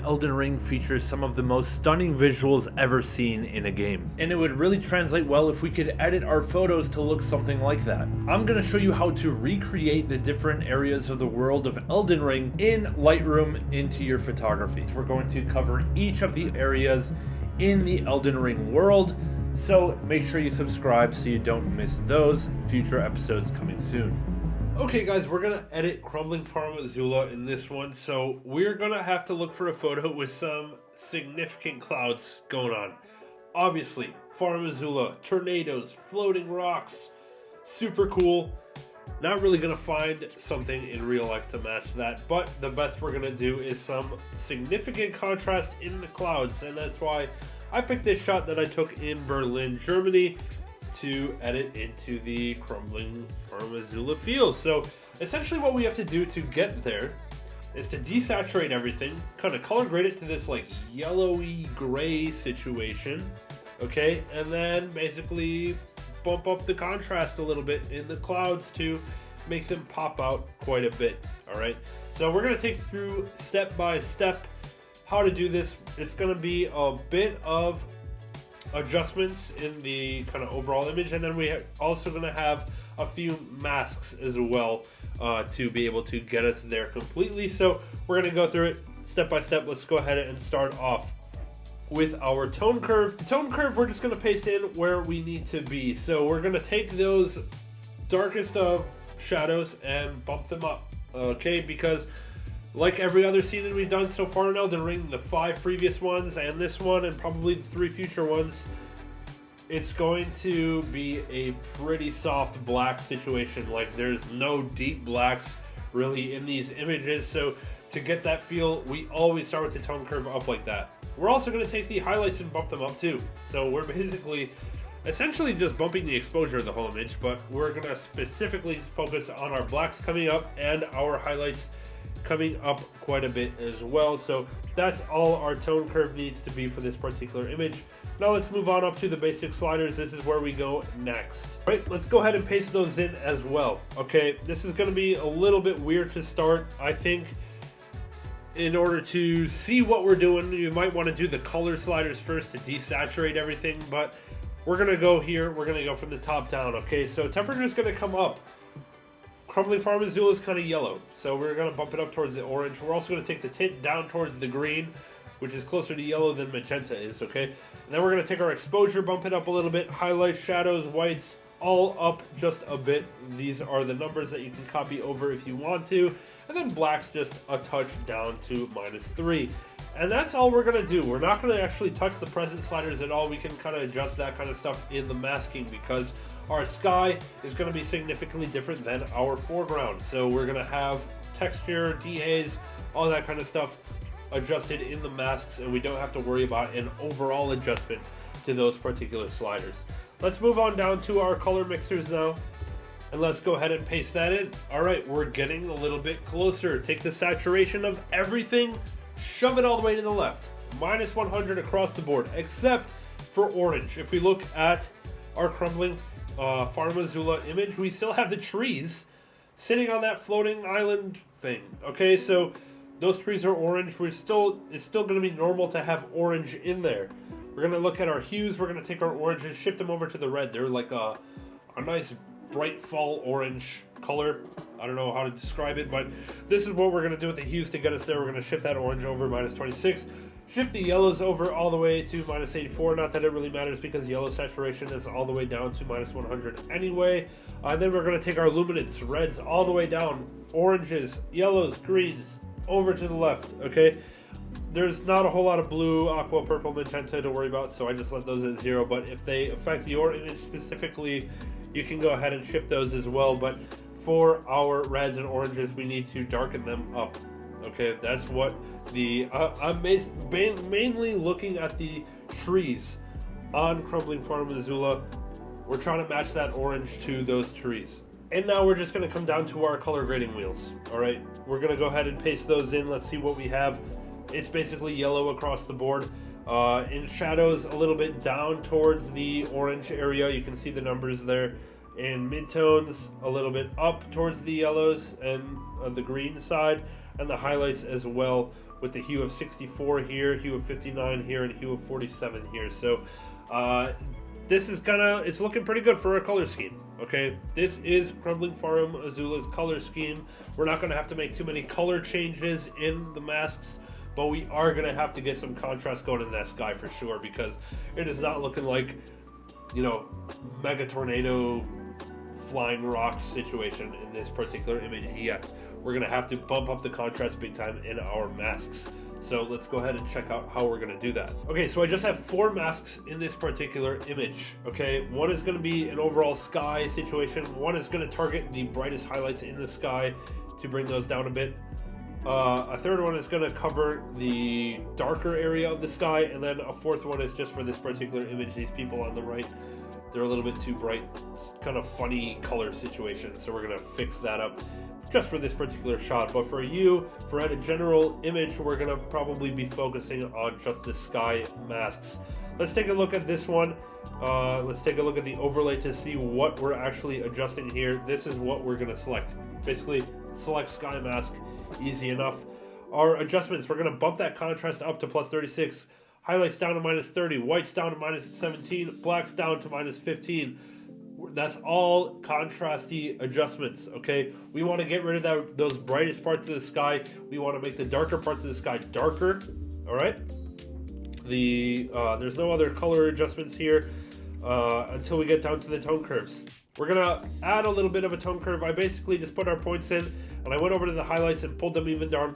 Elden Ring features some of the most stunning visuals ever seen in a game, and it would really translate well if we could edit our photos to look something like that. I'm going to show you how to recreate the different areas of the world of Elden Ring in Lightroom into your photography. We're going to cover each of the areas in the Elden Ring world, so make sure you subscribe so you don't miss those future episodes coming soon. Okay guys, we're going to edit Crumbling Farum Azula in this one, so we're going to have to look for a photo with some significant clouds going on. Obviously, Farum Azula, tornadoes, floating rocks, super cool. Not really going to find something in real life to match that, but the best we're going to do is some significant contrast in the clouds, and that's why I picked this shot that I took in Berlin, Germany, to edit into the Crumbling Farum Azula field. So essentially what we have to do to get there is to desaturate everything, kind of color grade it to this like yellowy gray situation, okay, and then basically bump up the contrast a little bit in the clouds to make them pop out quite a bit. All right, so we're going to take through step by step how to do this. It's going to be a bit of adjustments in the kind of overall image, and then we are also going to have a few masks as well to be able to get us there completely. So we're going to go through it step by step. Let's go ahead and start off with our tone curve. The tone curve we're just going to paste in where we need to be. So we're going to take those darkest of shadows and bump them up, okay, because like every other scene that we've done so far in Elden Ring, the 5 previous ones and this one and probably the 3 future ones, it's going to be a pretty soft black situation. Like there's no deep blacks really in these images, so to get that feel, we always start with the tone curve up like that. We're also going to take the highlights and bump them up too. So we're basically essentially just bumping the exposure of the whole image, but we're going to specifically focus on our blacks coming up and our highlights coming up quite a bit as well. So that's all our tone curve needs to be for this particular image. Now let's move on up to the basic sliders. This is where we go next. All right, let's go ahead and paste those in as well. Okay, this is going to be a little bit weird to start. I think in order to see what we're doing, you might want to do the color sliders first to desaturate everything, but we're going to go here. We're going to go from the top down. Okay, so temperature is going to come up. Crumbling Farum Azula is kind of yellow, so we're going to bump it up towards the orange. We're also going to take the tint down towards the green, which is closer to yellow than magenta is, okay? And then we're going to take our exposure, bump it up a little bit, highlights, shadows, whites, all up just a bit. These are the numbers that you can copy over if you want to. And then blacks just a touch down to -3. And that's all we're going to do. We're not going to actually touch the present sliders at all. We can kind of adjust that kind of stuff in the masking because our sky is going to be significantly different than our foreground. So we're going to have texture, dehaze, all that kind of stuff adjusted in the masks, and we don't have to worry about an overall adjustment to those particular sliders. Let's move on down to our color mixers now, and let's go ahead and paste that in. All right, we're getting a little bit closer. Take the saturation of everything, shove it all the way to the left, -100 across the board, except for orange. If we look at our Crumbling Farum Azula image, we still have the trees sitting on that floating island thing. Okay, so those trees are orange. It's still going to be normal to have orange in there. We're going to look at our hues. We're going to take our oranges, shift them over to the red. They're like a nice bright fall orange color. I don't know how to describe it, but this is what we're going to do with the hues to get us there. We're going to shift that orange over -26. Shift the yellows over all the way to -84. Not that it really matters because yellow saturation is all the way down to -100 anyway. And then we're going to take our luminance, reds all the way down, oranges, yellows, greens, over to the left, okay? There's not a whole lot of blue, aqua, purple, magenta to worry about, so I just let those at 0. But if they affect your image specifically, you can go ahead and shift those as well. But for our reds and oranges, we need to darken them up. Okay, that's what the I'm mainly looking at the trees on Crumbling Farum Azula. We're trying to match that orange to those trees. And now we're just going to come down to our color grading wheels. All right, we're going to go ahead and paste those in. Let's see what we have. It's basically yellow across the board. In shadows, a little bit down towards the orange area. You can see the numbers there. In midtones, a little bit up towards the yellows and the green side. And the highlights as well, with the hue of 64 here, hue of 59 here, and hue of 47 here. So this is it's looking pretty good for a color scheme. Okay, this is Crumbling Farum Azula's color scheme. We're not going to have to make too many color changes in the masks, but we are going to have to get some contrast going in that sky for sure, because it is not looking like, you know, mega tornado flying rocks situation in this particular image yet. We're going to have to bump up the contrast big time in our masks. So let's go ahead and check out how we're going to do that. Okay, so I just have 4 masks in this particular image. Okay, one is going to be an overall sky situation. One is going to target the brightest highlights in the sky to bring those down a bit. A third one is going to cover the darker area of the sky, and then a fourth one is just for this particular image. These people on the right, they're a little bit too bright. It's kind of funny color situation, so we're going to fix that up just for this particular shot. But for a general image, we're going to probably be focusing on just the sky masks. Let's take a look at this one. Let's take a look at the overlay to see what we're actually adjusting here. This is what we're going to select. Basically, select sky mask, easy enough. Our adjustments, we're going to bump that contrast up to plus 36, highlights down to minus 30, whites down to minus 17, blacks down to minus 15. That's all contrasty adjustments, okay? We want to get rid of those brightest parts of the sky. We want to make the darker parts of the sky darker, all right? There's no other color adjustments here until we get down to the tone curves. We're gonna add a little bit of a tone curve. I basically just put our points in, and I went over to the highlights and pulled them even down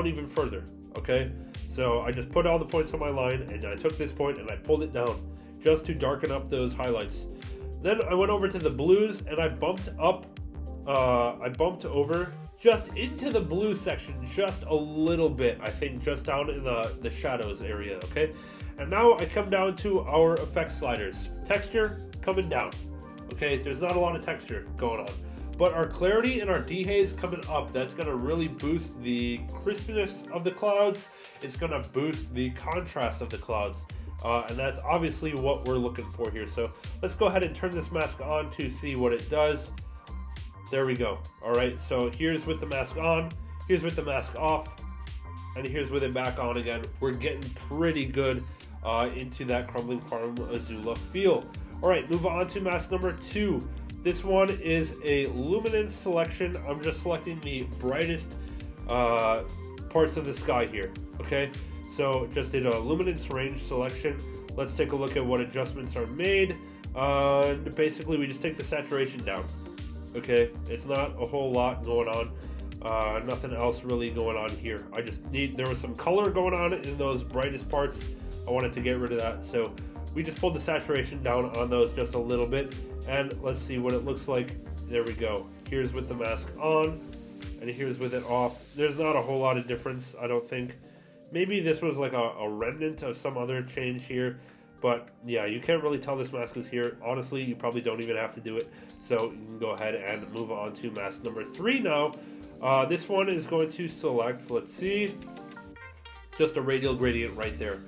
even further, okay? So I just put all the points on my line, and I took this point and I pulled it down just to darken up those highlights. Then I went over to the blues and I bumped over just into the blue section just a little bit, I think just down in the shadows area, okay? And now I come down to our effect sliders. Texture coming down, okay? There's not a lot of texture going on. But our clarity and our dehaze coming up. That's gonna really boost the crispness of the clouds. It's gonna boost the contrast of the clouds. And that's obviously what we're looking for here. So let's go ahead and turn this mask on to see what it does. There we go. All right, so here's with the mask on, here's with the mask off, and here's with it back on again. We're getting pretty good into that Crumbling Farum Azula feel. All right, move on to mask number 2. This one is a luminance selection. I'm just selecting the brightest parts of the sky here, okay? So just did a luminance range selection. Let's take a look at what adjustments are made. Basically, we just take the saturation down. Okay, it's not a whole lot going on. Nothing else really going on here. There was some color going on in those brightest parts. I wanted to get rid of that. So we just pulled the saturation down on those just a little bit. And let's see what it looks like. There we go. Here's with the mask on, and here's with it off. There's not a whole lot of difference, I don't think. Maybe this was like a remnant of some other change here, but yeah, you can't really tell this mask is here. Honestly, you probably don't even have to do it. So you can go ahead and move on to mask number 3 now. This one is going to select, let's see, just a radial gradient right there,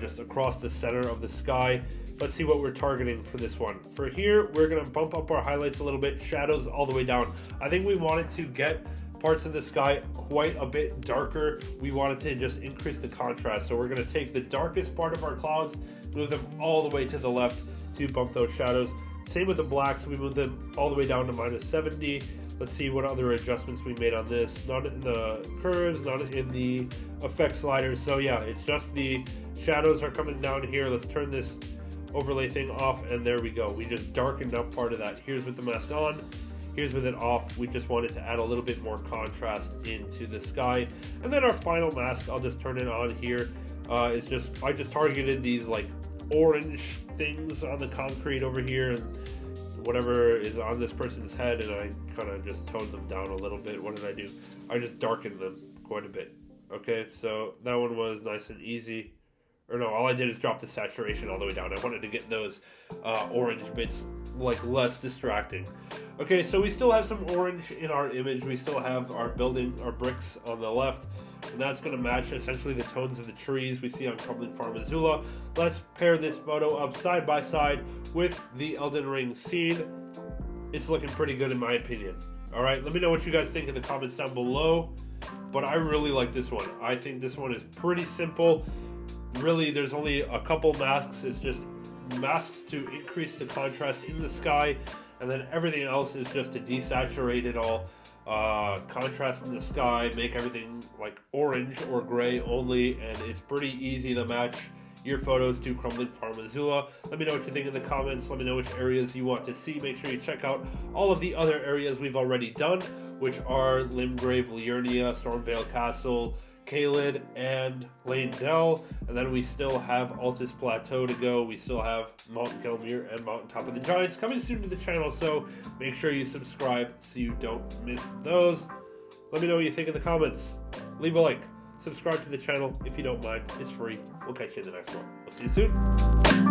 just across the center of the sky. Let's see what we're targeting for this one. For here, we're gonna bump up our highlights a little bit, shadows all the way down. I think we wanted to get parts of the sky quite a bit darker. We wanted to just increase the contrast. So we're gonna take the darkest part of our clouds, move them all the way to the left to bump those shadows. Same with the blacks, we move them all the way down to minus 70. Let's see what other adjustments we made on this. Not in the curves, not in the effect sliders. So yeah, it's just the shadows are coming down here. Let's turn this overlay thing off, and there we go. We just darkened up part of that. Here's with the mask on. Here's with it off. We just wanted to add a little bit more contrast into the sky. And then our final mask, I'll just turn it on here. I just targeted these like orange things on the concrete over here and whatever is on this person's head, and I kind of just toned them down a little bit. What did I do? I just darkened them quite a bit. Okay, so that one was nice and easy. Or no, all I did is drop the saturation all the way down. I wanted to get those orange bits like less distracting. Okay, so we still have some orange in our image. We still have our building, our bricks on the left, and that's going to match essentially the tones of the trees we see on Crumbling Farum Azula. Let's pair this photo up side by side with the Elden Ring scene. It's looking pretty good in my opinion. All right, let me know what you guys think in the comments down below. But I really like this one. I think this one is pretty simple. Really, there's only a couple masks. It's just masks to increase the contrast in the sky, and then everything else is just to desaturate it all. Contrast in the sky, make everything like orange or gray only, and it's pretty easy to match your photos to Crumbling Farum Azula. Let me know what you think in the comments. Let me know which areas you want to see. Make sure you check out all of the other areas we've already done, which are Limgrave, Liurnia, Stormvale Castle, Caelid, and Lane Dell. And then we still have Altus Plateau to go. We still have Mount Gelmir and Mountain Top of the Giants coming soon to the channel, so make sure you subscribe so you don't miss those. Let me know what you think in the comments. Leave a like. Subscribe to the channel if you don't mind. It's free. We'll catch you in the next one. We'll see you soon.